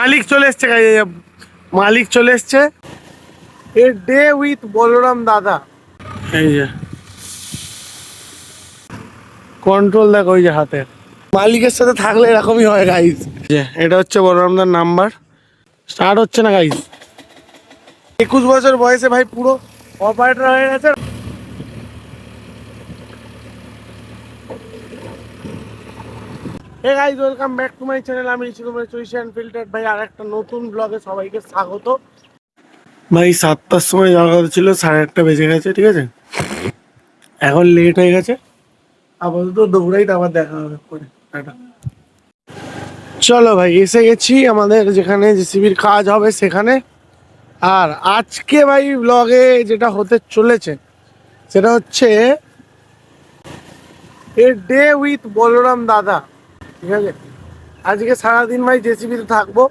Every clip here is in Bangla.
মালিক চলে এসছে, মালিক চলে এসছে। এ ডে উইথ বলরাম দাদা। এই যে কন্ট্রোল দেখো ওই যে হাতে। মালিকের সাথে থাকলে এরকমই হয় গাইজ। এটা হচ্ছে বলরামদার নাম্বার। স্টার্ট হচ্ছে না গাইজ। 21 বছর বয়সে ভাই পুরো অপারেটর হয়ে গেছে। Hey guys, welcome back to my channel. আমি তোমার চুইস আনফিল্টার্ড ভাই, আর একটা নতুন ব্লগে সবাইকে স্বাগত। ভাই 7টার সময় যাওয়ার কথা ছিল, 8:30 বেজে গেছে, ঠিক আছে। এখন লেট হয়ে গেছে, আপাতত দৌড়াই, তো আবার দেখা হবে পরে। চলো ভাই, এসে গেছি আমাদের যেখানে জেসিবির কাজ হবে সেখানে। আর আজকে ভাই ব্লগে যেটা হতে চলেছে সেটা হচ্ছে এ ডে উইথ বলরাম দাদা, ঠিক আছে। আজকে সারাদিন ভাই জেসিবিতে থাকবো।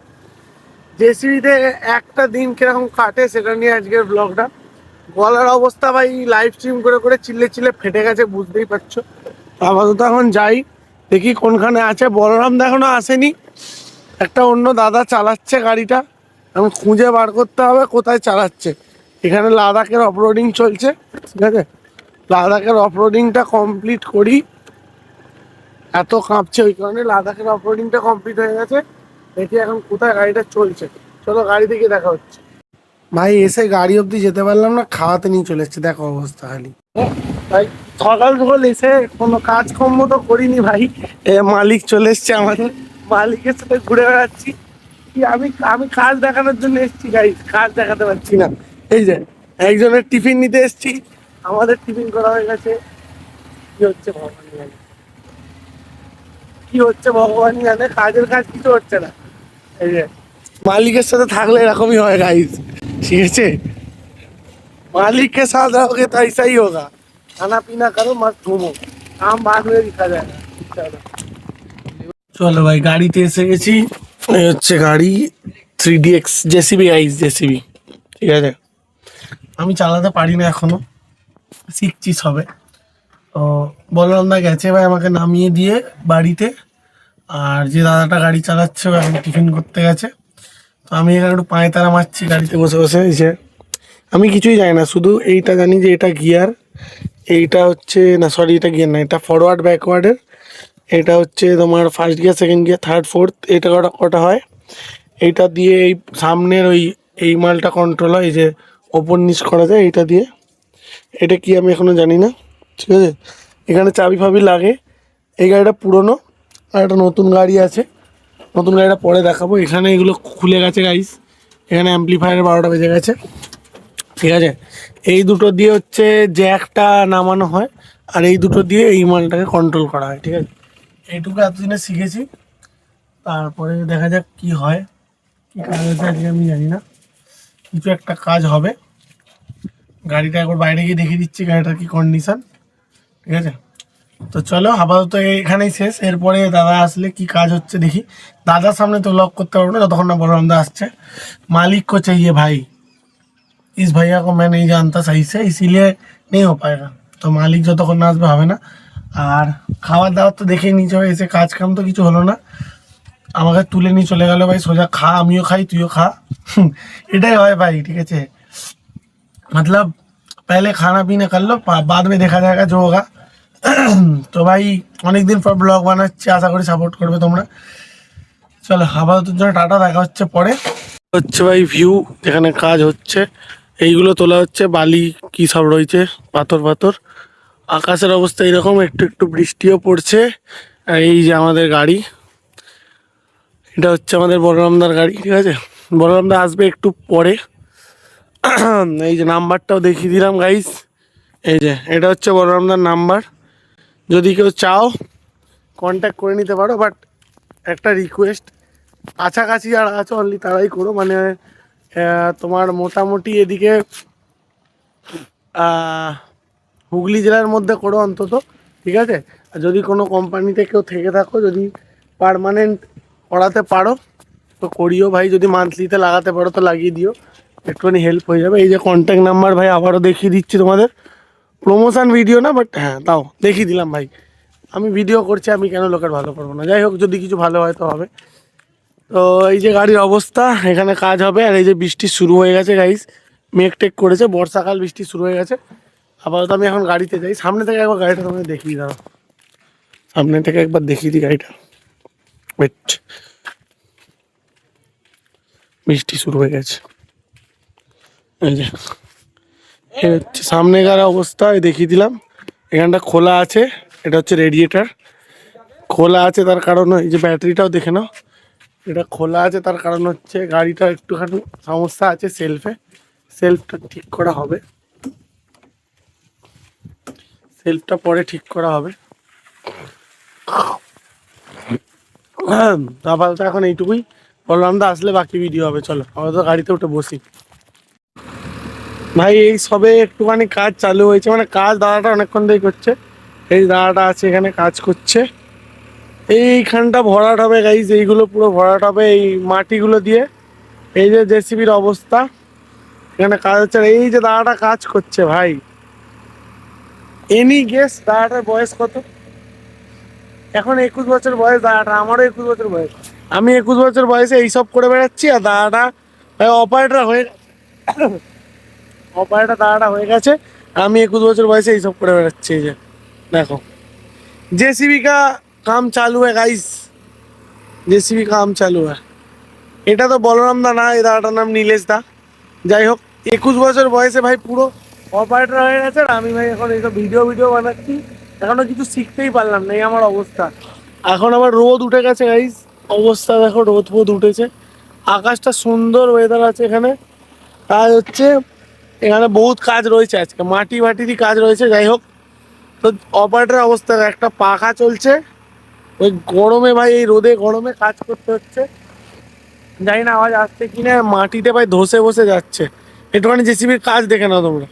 জেসিবিতে একটা দিন কিরকম কাটে সেটা নিয়ে আজকের ব্লগটা। গলার অবস্থা ভাই লাইভ স্ট্রিম করে করে চিল্লে চিল্লে ফেটে গেছে, বুঝতেই পারছো। আপাতত এখন যাই, দেখি কোনখানে আছে। বলরাম দা এখনো আসেনি, একটা অন্য দাদা চালাচ্ছে গাড়িটা। এখন খুঁজে বার করতে হবে কোথায় চালাচ্ছে। এখানে লাদাখের অফরোডিং চলছে, ঠিক আছে। লাদাখের অফরোডিংটা কমপ্লিট করি, এত কাঁপছে ওই কারণে। লাদাখের অফরোডিংটা কমপ্লিট হয়ে গেছে, দেখি এখন কোথায় গাড়িটা চলছে। চলো গাড়ি থেকে দেখা হচ্ছে। ভাই এসে গাড়ি অবধি যেতে পারলাম না, খাওয়াতে নিয়ে চলে এসছে, দেখো অবস্থা খালি। ভাই সকাল সকাল এসে কোনো কাজকর্ম তো করিনি ভাই। মালিক চলে এসছে আমাদের, মালিকের সাথে ঘুরে বেড়াচ্ছি। কি আমি আমি কাজ দেখানোর জন্য এসেছি গাইস, কাজ দেখাতে পারছি না। এই যে একজনের টিফিন নিতে এসেছি, আমাদের টিফিন করা হয়ে গেছে। কি হচ্ছে ভগবান জানে, কি হচ্ছে ভগবান জানে, কাজের কাজ কিছু হচ্ছে না। এই যে মালিকের সাথে থাকলে এরকমই হয় গাইস, ঠিক আছে। मालिक के साथ रहोगे तो ऐसा ही होगा, खाना पीना करो मस्त घूमो, काम बाद में दिखा जाएगा। चलो চলো ভাই, গাড়িতে এসে গেছি। এই হচ্ছে গাড়ি 3DX জেসিবি গাইস, জেসিবি, ঠিক আছে। আমি চালাতে পারি না এখনো, শিখছি সবে। তো বললাম না, গেছে ভাই আমাকে নামিয়ে দিয়ে বাড়িতে। আর যে দাদাটা গাড়ি চালাচ্ছে ও এখন টিফিন করতে গেছে। তো আমি এখানে একটু পায়ে তারা মারছি গাড়িতে বসে বসে। এসে আমি কিছুই জানি না, শুধু এইটা জানি যে এটা গিয়ার, এইটা হচ্ছে না, সরি এটা গিয়ার না, এটা ফরওয়ার্ড ব্যাকওয়ার্ডের। এটা হচ্ছে তোমার first gear, second gear, third, fourth, এটা কটা কটা হয়। এইটা দিয়ে এই সামনের ওই এই মালটা কন্ট্রোল হয়, এই যে ওপর নিচ করা যায় এইটা দিয়ে। এটা কি আমি এখনও জানি না, ঠিক আছে। এখানে চাবি ফাবি লাগে। এই গাড়িটা পুরনো, আর একটা নতুন গাড়ি আছে, নতুন গাড়িটা পরে দেখাবো। এখানে এগুলো খুলে গেছে গাইস, এখানে অ্যাম্পলিফায়ারের 12টা বেজে গেছে, ঠিক আছে। এই দুটো দিয়ে হচ্ছে জ্যাকটা নামানো হয়, আর এই দুটো দিয়ে এই মালটাকে কন্ট্রোল করা হয়, ঠিক আছে। এইটুকু এতদিনে শিখেছি, তারপরে দেখা যাক কি হয়। কি কাজ হচ্ছে আজকে আমি জানি না, কিছু একটা কাজ হবে। গাড়িটা একবার বাইরে গিয়ে দেখিয়ে দিচ্ছি গাড়িটার কি কন্ডিশন, ঠিক আছে। তো চলো আপাতত এখানেই শেষ। এরপরে দাদা আসলে কি কাজ হচ্ছে দেখি। দাদার সামনে তো লক করতে পারবো না যতক্ষণ না বলরাম দা আসছে। मालिक को चाहिए भाई, इस भैया को मैं नहीं जानता सही से, इसीलिए नहीं हो पाएगा। তো মালিক যতক্ষণ না আসবে হবে না। আর খাবার দাবার তো দেখেই নিচে হবে, এসে কাজ কাম তো কিছু হলো না, আমাকে তুলে নিয়ে চলে গেল ভাই সোজা। খা, আমিও খাই তুইও খা, এটাই হয় ভাই, ঠিক আছে। मतलब पहले खाना पीना कर लो, बाद में देखा जाएगा जो होगा। তো ভাই অনেকদিন পর ব্লগ বানাচ্ছি, আশা করি সাপোর্ট করবে তোমরা। চলো আপাতত জন্য টাটা, দেখা হচ্ছে পরে। হচ্ছে ভাই ভিউ যেখানে কাজ হচ্ছে, এইগুলো তোলা হচ্ছে, বালি কি সব রয়েছে, পাথর পাথর। আকাশের অবস্থা এরকম, একটু একটু বৃষ্টিও পড়ছে। আর এই যে আমাদের গাড়ি, এটা হচ্ছে আমাদের বলরামদার গাড়ি, ঠিক আছে। বলরামদা আসবে একটু পরে। এই যে নাম্বারটাও দেখিয়ে দিলাম গাইস, এই যে এটা হচ্ছে বলরামদার নাম্বার। যদি কেউ চাও কন্ট্যাক্ট করে নিতে পারো, বাট একটা রিকোয়েস্ট, কাছাকাছি যারা আছে অনলি তারাই করো। মানে তোমার মোটামুটি এদিকে হুগলি জেলার মধ্যে করো অন্তত, ঠিক আছে। আর যদি কোনো কোম্পানিতে কেউ থেকে থাকো, যদি পার্মানেন্ট করাতে পারো তো করিও ভাই। যদি মান্থলিতে লাগাতে পারো তো লাগিয়ে দিও, একটুখানি হেল্প হয়ে যাবে। এই যে কন্ট্যাক্ট নাম্বার ভাই আবারও দেখিয়ে দিচ্ছি তোমাদের। প্রমোশন ভিডিও না, বাট হ্যাঁ তাও দেখিয়ে দিলাম ভাই। আমি ভিডিও করছি, আমি কেন লোকের ভালো করবো না। যাই হোক, যদি কিছু ভালো হয় তো হবে। তো এই যে গাড়ির অবস্থা, এখানে কাজ হবে। আর এই যে বৃষ্টি শুরু হয়ে গেছে গাইস, মেঘ টেক করেছে, বর্ষাকাল, বৃষ্টি শুরু হয়ে গেছে। আপাতত আমি এখন গাড়িতে যাই, সামনে থেকে একবার গাড়িটা তোমাকে দেখিয়ে দাও, সামনে থেকে একবার দেখিয়ে দিই গাড়িটা। ওয়েট, বৃষ্টি শুরু হয়ে গেছে। এই যে এই হচ্ছে সামনেকার অবস্থা, দেখিয়ে দিলাম। এখানটা খোলা আছে, এটা হচ্ছে রেডিয়েটার। খোলা আছে তার কারণ এই যে ব্যাটারিটাও দেখে নাও, এটা খোলা আছে তার কারণ হচ্ছে গাড়িটা একটুখানি সমস্যা আছে সেলফে, সেলফটা ঠিক করা হবে, সেলফটা পরে ঠিক করা হবে। হ্যাঁ, আপাতত এখন এইটুকুই বললাম, তো আসলে বাকি ভিডিও হবে। চলো আপাতত গাড়িতে উঠে বসি। ভাই এই সবে একটুখানি কাজ চালু হয়েছে, মানে কাজ দাদাটা অনেকক্ষণ ধরেই করছে। এই দাদাটা আছে এখানে কাজ করছে, এইখানটা ভরাট হবে গাইজ, এইগুলো পুরো ভরাট হবে এই মাটিগুলো দিয়ে। এই যে জেসিবির অবস্থা, এখানে কাজ হচ্ছে। আর এই যে দাদাটা কাজ করছে ভাই, এনি গেস দাদাটার বয়স কত? এখন 21 বছর বয়স দাদাটা, আমারও 21 বছর বয়স। আমি 21 বছর বয়সে এইসব করে বেড়াচ্ছি, আর দাদাটা অপারেটর হয়ে অপারেটর দাদাটা হয়ে গেছে। আমি 21 বছর বয়সে এইসব করে বেড়াচ্ছি। এই যে দেখো, जेसीबी का काम चालू है गाइस, जेसीबी काम चालू है। এটা তো বলরাম দা না, এই দাদাটার নাম নীলেশ দা। যাই হোক, 21 বছর বয়সে ভাই পুরো অপারেটর হয়ে গেছে। আর আমি ভাই এখন এইসব ভিডিও ভিডিও বানাচ্ছি, এখনো কিছু শিখতেই পারলাম না, এই আমার অবস্থা। এখন আবার রোদ উঠে গেছে গাইস, অবস্থা দেখো, রোদ ফোদ উঠেছে, আকাশটা সুন্দর, ওয়েদার আছে এখানে। কাজ হচ্ছে এখানে, বহুত কাজ রয়েছে আজকে, মাটি মাটিরই কাজ রয়েছে। যাই হোক, তো অপারেটরের অবস্থা, একটা পাখা চলছে, ওই গরমে ভাই, এই রোদে গরমে কাজ করতে হচ্ছে। জানি না আওয়াজ আসছে কিনা, মাটিতে ভাই ধসে বসে যাচ্ছে। একটুখানি জেসিবির কাজ দেখে নাও তোমরা।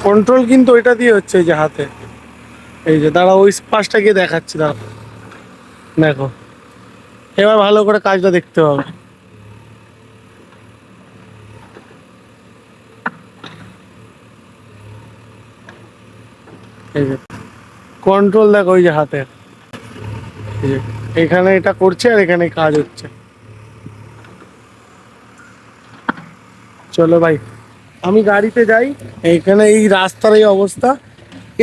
কন্ট্রোল কিন্তু ওইটা দিয়ে হচ্ছে, এই যে হাতে। এই যে দাঁড়া, ওই পাশটা গিয়ে দেখাচ্ছি, দাঁড়া দেখো, এবার ভালো করে কাজটা দেখতে হবে। এই যে কন্ট্রোল দেখো, ওই যে হাতে, এই যে এখানে এটা করছে, আর এখানে কাজ হচ্ছে। চলো ভাই, আমি গাড়িতে যাই। এইখানে এই রাস্তার এই অবস্থা,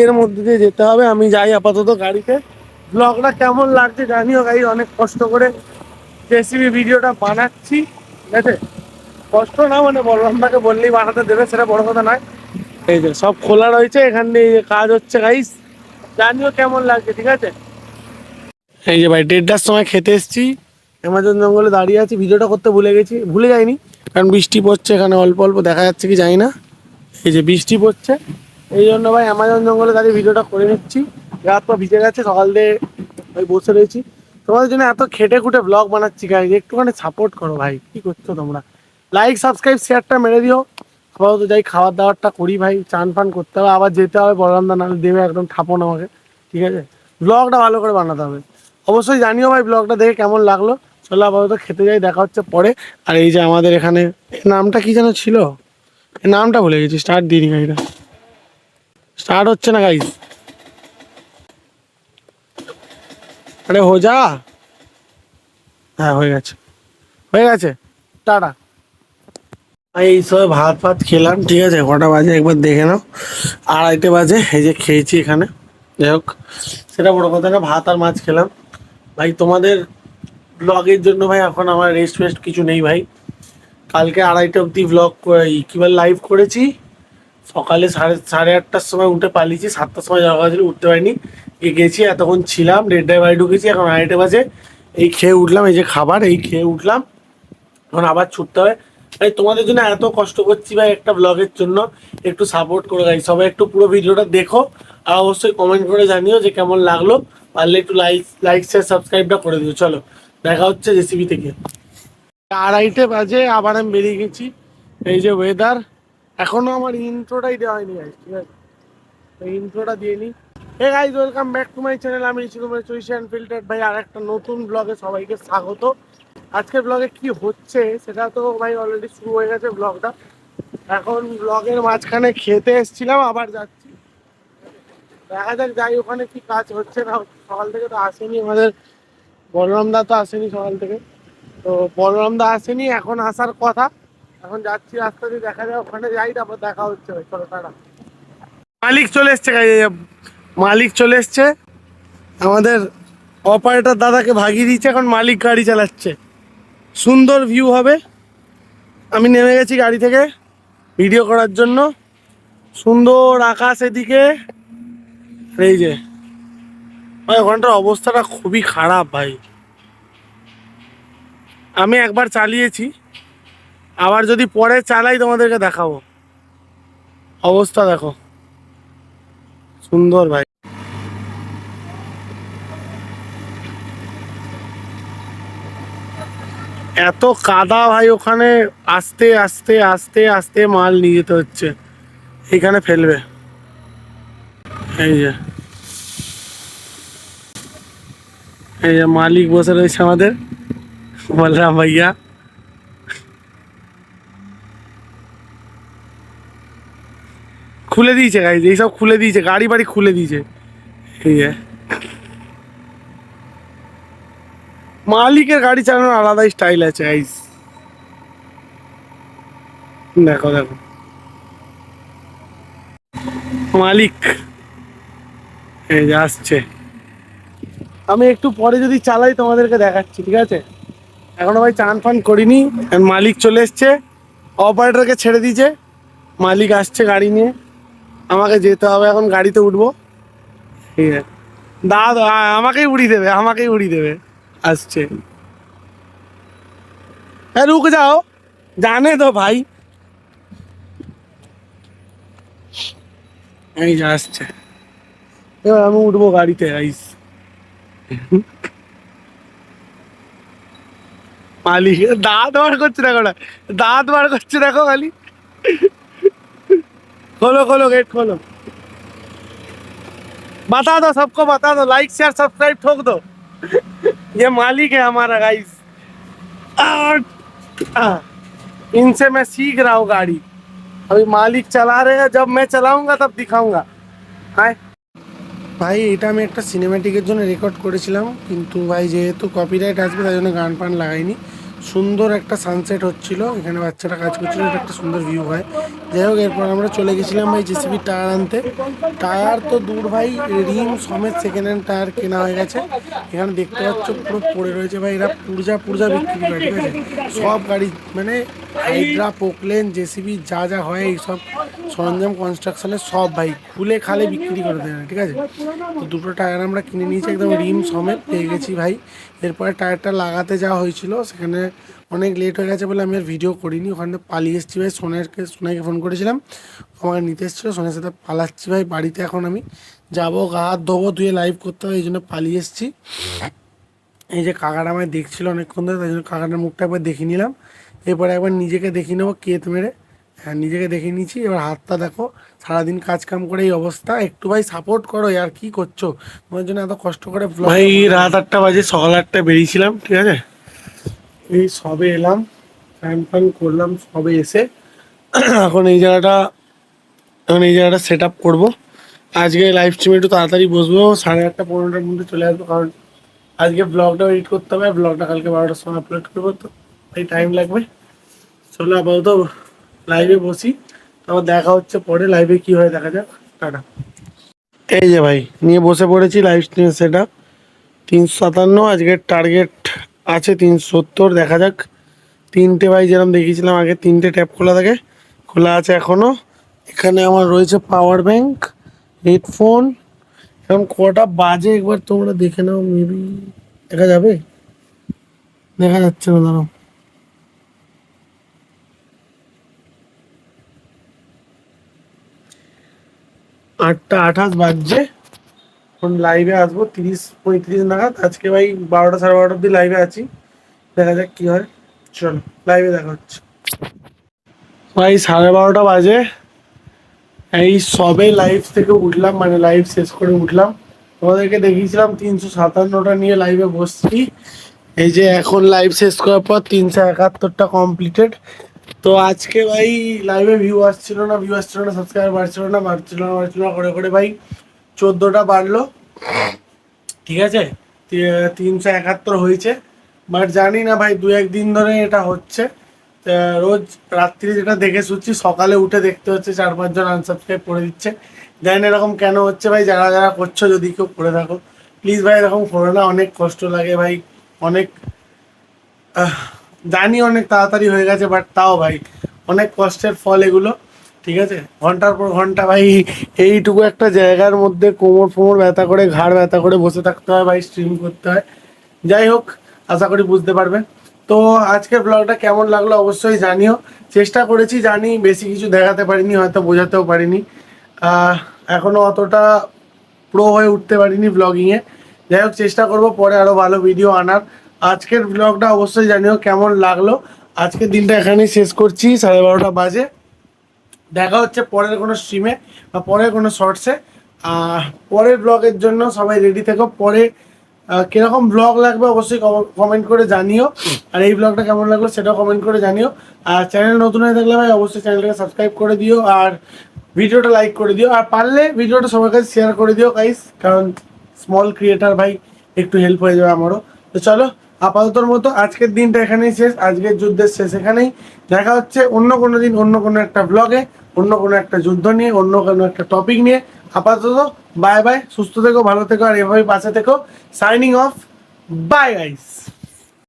এর মধ্যে দিয়ে যেতে হবে। আমি যাই আপাতত গাড়িতে। ব্লগটা কেমন লাগছে জানিও গাইস, অনেক কষ্ট করে জেসিবি ভিডিওটা বানাচ্ছি, ঠিক আছে? কষ্ট না মানে বলরামদাকে বললেই বানাতে দেবে, সেটা বড় কথা নয়। এই যে সব খোলা রয়েছে, এখান দিয়ে কাজ হচ্ছে গাইস, জানিও কেমন লাগছে, ঠিক আছে? এই যে ভাই 1:30টার সময় খেতে এসেছি, অ্যামাজন জঙ্গলে দাঁড়িয়ে আছি। ভিডিওটা করতে ভুলে গেছি, ভুলে যাইনি, কারণ বৃষ্টি পড়ছে এখানে, অল্প অল্প দেখা যাচ্ছে কি জানি না। এই যে বৃষ্টি পড়ছে, এই জন্য ভাই অ্যামাজন জঙ্গলে দাঁড়িয়ে ভিডিওটা করে নিচ্ছি। রাত পর ভিজে গেছে, সকাল দিয়ে ওই বসে রয়েছি। তোমাদের জন্য এত খেটে খুঁটে ব্লগ বানাচ্ছি গাইজ, একটুখানি সাপোর্ট করো ভাই, কি করছো তোমরা? লাইক সাবস্ক্রাইব শেয়ারটা মেরে দিও। আপাতত যাই, খাবার দাবারটা করি ভাই, চান ফান করতে হবে, আবার যেতে হবে বলরামদা, নাহলে দেবে একদম ঠাপন আমাকে, ঠিক আছে? ব্লগটা ভালো করে বানাতে হবে। অবশ্যই জানিও ভাই ব্লগটা দেখে কেমন লাগলো। চলো আপাতত খেতে যাই, দেখা হচ্ছে পরে। আর এই যে আমাদের এখানে, এর নামটা কি যেন ছিল, এর নামটা ভুলে গেছি, স্টার্ট দিইনি গাড়িটা, স্টার্ট হচ্ছে না গাইজ। আরে হো যা, হ্যাঁ হয়ে গেছে, হয়ে গেছে, টাটা। এই সব ভাত ফাত খেলাম, ঠিক আছে? কটা বাজে একবার দেখে নাও, 2:30 বাজে। এই যে খেয়েছি এখানে, যাই হোক সেটা বড় কথা না, ভাত আর মাছ খেলাম। ভাই তোমাদের ব্লগের জন্য ভাই এখন আমার রেস্ট ফেস্ট কিছু নেই ভাই। কালকে 2:30 অবধি ব্লগ কি বলে লাইভ করেছি। সকালে সাড়ে 8টার সময় উঠে পালিয়েছি, 7টার সময় যাওয়া হয়েছিল, উঠতে পারিনি, গেছি এতক্ষণ ছিলাম, 1:30টায় বাড়ি ঢুকেছি, এখন 2:30 বাজে। এই খেয়ে উঠলাম, এই যে খাবার, এই খেয়ে উঠলাম, এখন আবার ছুটতে হবে। ভাই তোমাদের জন্য এত কষ্ট করছি ভাই একটা ব্লগের জন্য, একটু সাপোর্ট করো ভাই, সবাই একটু পুরো ভিডিওটা দেখো। আর অবশ্যই কমেন্ট করে জানিও যে কেমন লাগলো, পারলে একটু লাইক শেয়ার সাবস্ক্রাইবটা করে দিও। চলো দেখা হচ্ছে জেসিবি থেকে। 2:30 বাজে, আবার আমি বেরিয়ে গেছি। এই যে ওয়েদার, এখনো আমার ইন্ট্রোটাই দেওয়া হয়নি গাইস, ঠিক আছে? ইন্ট্রোটা দিয়ে নিই। Hey guys, welcome back to my channel. আমি তোমার চৈশি আনফিল্টার্ড ভাই, আর একটা নতুন ব্লগে সবাইকে স্বাগত। আজকের ব্লগে কি হচ্ছে সেটা তো ভাই অলরেডি শুরু হয়ে গেছে ব্লগটা। এখন ব্লগের মাঝখানে খেতে এসেছিলাম, আবার যাচ্ছি। দেখা যাক যাই ওখানে কি কাজ হচ্ছে না হচ্ছে। সকাল থেকে তো আসেনি আমাদের বলরাম দা, তো আসেনি সকাল থেকে। তো বলরাম দা আসেনি, এখন আসার কথা। এখন যাচ্ছি রাস্তা দিয়ে, দেখা যায় ওখানে যাই, তারপর দেখা হচ্ছে। চলো টাটা। মালিক চলে এসছে গাইস, মালিক চলে এসছে। আমাদের অপারেটর দাদাকে ভাগিয়ে দিচ্ছে, এখন মালিক গাড়ি চালাচ্ছে। সুন্দর ভিউ হবে। আমি নেমে গেছি গাড়ি থেকে ভিডিও করার জন্য। সুন্দর আকাশ এদিকে। এই যে ভাই, ওখানটার অবস্থাটা খুবই খারাপ ভাই। আমি একবার চালিয়েছি, আবার যদি পরে চালাই তোমাদেরকে দেখাবো। অবস্থা দেখো, সুন্দর ভাই। এত কাদা ভাই ওখানে, আস্তে আস্তে আস্তে আস্তে মাল নিয়ে যেতে হচ্ছে। এইখানে ফেলবে। এই যে এই যে মালিক বসে রয়েছে আমাদের বলরাম ভাইয়া। খুলে দিয়েছে গাইজ, এইসব খুলে দিয়েছে, গাড়ি বাড়ি খুলে দিয়েছে। এই যে মালিকের গাড়ি চালানোর আলাদাই স্টাইল আছে গাইজ। দেখো দেখো মালিক এই যে আসছে। আমি একটু পরে যদি চালাই তোমাদেরকে দেখাচ্ছি, ঠিক আছে? এখনো ভাই চান ফান করিনি। মালিক চলে এসছে, অপারেটরকে ছেড়ে দিয়েছে, মালিক আসছে গাড়ি নিয়ে। আমাকে যেতে হবে, এখন গাড়িতে উঠবো। ঠিক আছে, দাদা আমাকেই উড়িয়ে দেবে, আমাকেই উড়িয়ে দেবে। আসছে। হ্যাঁ রুক যাও, জানে তো ভাই। এই যে আসছে, এবার আমি উঠবো গাড়িতে গাইস। মালিক দাঁত বার করছে, দেখো না, দাঁত বার করছে দেখো খালি। खोलो खोलो गेट खोलो, बता दो सबको, बता दो, लाइक शेयर सब्सक्राइब ठोक दो। ये मालिक है हमारा गाइस। इनसे मैं सीख रहा हूँ गाड़ी। अभी मालिक चला रहे हैं, जब मैं चलाऊंगा तब दिखाऊंगा। हाय ভাই, এটা আমি একটা সিনেম্যাটিকের জন্য রেকর্ড করেছিলাম, কিন্তু ভাই যেহেতু কপিরাইট আসবে তাই জন্য গান ফান লাগাইনি। সুন্দর একটা সানসেট হচ্ছিল, এখানে বাচ্চারা কাজ করছিল, এটা একটা সুন্দর ভিউ হয়। যাই হোক, এরপর আমরা চলে গেছিলাম ভাই জেসিবির টায়ার আনতে। টায়ার তো দূর ভাই, রিম সমেত সেকেন্ড হ্যান্ড টায়ার কেনা হয়ে গেছে। এখানে দেখতে পাচ্ছ পুরো পড়ে রয়েছে ভাই, এরা পুরজা পুরজা বিক্রি করে, ঠিক আছে? সব গাড়ি মানে হাইড্রা, পোকলেন, জেসিবি যা যা হয় এইসব সরঞ্জাম কনস্ট্রাকশনের সব ভাই খুলে খালে বিক্রি করে দেয়, ঠিক আছে? তো দুটো টায়ার আমরা কিনে নিয়েছি, একদম রিম সমেত পেয়ে গেছি ভাই। এরপরে টায়ারটা লাগাতে যাওয়া হয়েছিল, সেখানে অনেক লেট হয়ে গেছে বলে আমি আর ভিডিও করিনি। ওখানে পালিয়ে এসেছি ভাই, সোনাইকে ফোন করেছিলাম, আমাকে নিতে এসেছিলো। সোনার সাথে পালাচ্ছি ভাই বাড়িতে। এখন আমি যাবো, গা হাত ধোবো, ধুয়ে লাইভ করতে হবে, এই জন্য পালিয়ে এসেছি। এই যে কাকাটা আমায় দেখছিল অনেকক্ষণ ধরে, তাই জন্য কাকাটার মুখটা একবার দেখে নিলাম। এরপরে একবার নিজেকে দেখে নেবো কেত মেরে। হ্যাঁ, নিজেকে দেখে নিয়েছি। এবার হাতটা দেখো, সারাদিন কাজ কাম করে এই অবস্থা। একটু ভাই সাপোর্ট করো, আর কি করছো? তোমার জন্য এত কষ্ট করে ভাই রাত 8টা বাজে, সকাল 8টায় বেরিয়েছিলাম, ঠিক আছে? এই সবে এলাম, ফ্যান ফ্যান করলাম সবে এসে। এখন এই জায়গাটা, এখন এই জায়গাটা সেট আপ করবো। আজকে লাইভ স্ট্রিমে একটু তাড়াতাড়ি বসবো, 8:30 15টার মধ্যে চলে আসবো, কারণ আজকে ব্লগটা এডিট করতে হবে। ব্লগটা কালকে 12টার সময় আপলোড করবো, তো এই টাইম লাগবে। চলো আপাতত লাইভে বসি, তারপর দেখা হচ্ছে পরে। লাইভে কি হয় দেখা যাক। টাটা। এই যে ভাই নিয়ে বসে পড়েছি লাইভ স্ট্রিম সেট আপ। 357, আজকের টার্গেট আছে 370। দেখা যাক। 3টে ভাই যেরকম দেখিয়েছিলাম আগে, 3টে ট্যাপ খোলা থাকে, খোলা আছে এখনো। এখানে আমার রয়েছে পাওয়ার ব্যাংক, হেডফোন। এখন কটা বাজে একবার তোমরা দেখে নাও, মেবি দেখা যাবে, দেখা যাচ্ছে না, দাঁড়াও। 8:28 বাজছে, এখন লাইভে আসবো 30-35 নাগাদ। আজকে ভাই 12টা 12:30 অব্দি লাইভে আছি, দেখা যাক কি হয়। চলো লাইভে দেখা হচ্ছে। ভাই 12:30 বাজে, এই সবে লাইভ থেকে উঠলাম, মানে লাইভ শেষ করে উঠলাম। তোমাদেরকে দেখিয়েছিলাম 357টা নিয়ে লাইভে বসছি। এই যে এখন লাইভ শেষ করার পর 371টা কমপ্লিটেড। তো আজকে ভাই লাইভে ভিউ আসছিল না, সাবস্ক্রাইবার বাড়ছিল না করে করে ভাই 14টা বাড়লো, ঠিক আছে। 371 হয়েছে। বাট জানি না ভাই, 2-1 দিন ধরে এটা হচ্ছে। তা রোজ রাত্রি যেটা দেখে শুচ্ছি, সকালে উঠে দেখতে হচ্ছে 4-5 জন আনসাবস্ক্রাইব করে দিচ্ছে। জানি না এরকম কেন হচ্ছে ভাই। যারা যারা করছো, যদি কেউ করে থাকো প্লিজ ভাই এরকম করো না, অনেক কষ্ট লাগে ভাই। অনেক আহ, জানি অনেক তাড়াতাড়ি হয়ে গেছে, বাট তাও ভাই অনেক কষ্টের ফল এগুলো, ঠিক আছে। ঘন্টার পর ঘন্টা ভাই এইটুকু একটা জায়গার মধ্যে কোমর ফোমর ব্যথা করে, ঘাড় ব্যথা করে বসে থাকতে হয় ভাই, স্ট্রিম করতে হয়। যাই হোক, আশা করি বুঝতে পারবে। তো আজকের ব্লগটা কেমন লাগলো অবশ্যই জানিও। চেষ্টা করেছি, জানি বেশি কিছু দেখাতে পারিনি, হয়তো বোঝাতেও পারিনি, আহ, এখনো অতটা প্রো হয়ে উঠতে পারিনি ব্লগিংয়ে। যাই হোক, চেষ্টা করবো পরে আরও ভালো ভিডিও আনার। আজকের ব্লগটা অবশ্যই জানিও কেমন লাগলো। আজকের দিনটা এখানেই শেষ করছি, 12:30 বাজে। দেখা হচ্ছে পরের কোনো স্ট্রিমে বা পরের কোনো শর্টসে। পরের ব্লগের জন্য সবাই রেডি থেকো। পরে কিরকম ব্লগ লাগবে অবশ্যই কমেন্ট করে জানিও। আর এই ব্লগটা কেমন লাগলো সেটাও কমেন্ট করে জানিও। আর চ্যানেল নতুন হয়ে থাকলে ভাই অবশ্যই চ্যানেলটাকে সাবস্ক্রাইব করে দিও, আর ভিডিওটা লাইক করে দিও, আর পারলে ভিডিওটা সবার কাছে শেয়ার করে দিও গাইস, কারণ স্মল ক্রিয়েটার ভাই একটু হেল্প হয়ে যাবে আমারও। তো চলো, আপাততর মতো আজকের দিনটা এখানেই শেষ, আজকের যুদ্ধের শেষ এখানেই। দেখা হচ্ছে অন্য কোনো দিন, অন্য কোনো একটা ব্লগে, অন্য কোনো একটা যুদ্ধ নিয়ে, অন্য কোনো একটা টপিক নিয়ে। আপাতত বাই বাই, সুস্থ থেকো, ভালো থেকো, আর এভাবেই পাশে থেকো। Signing off, bye guys.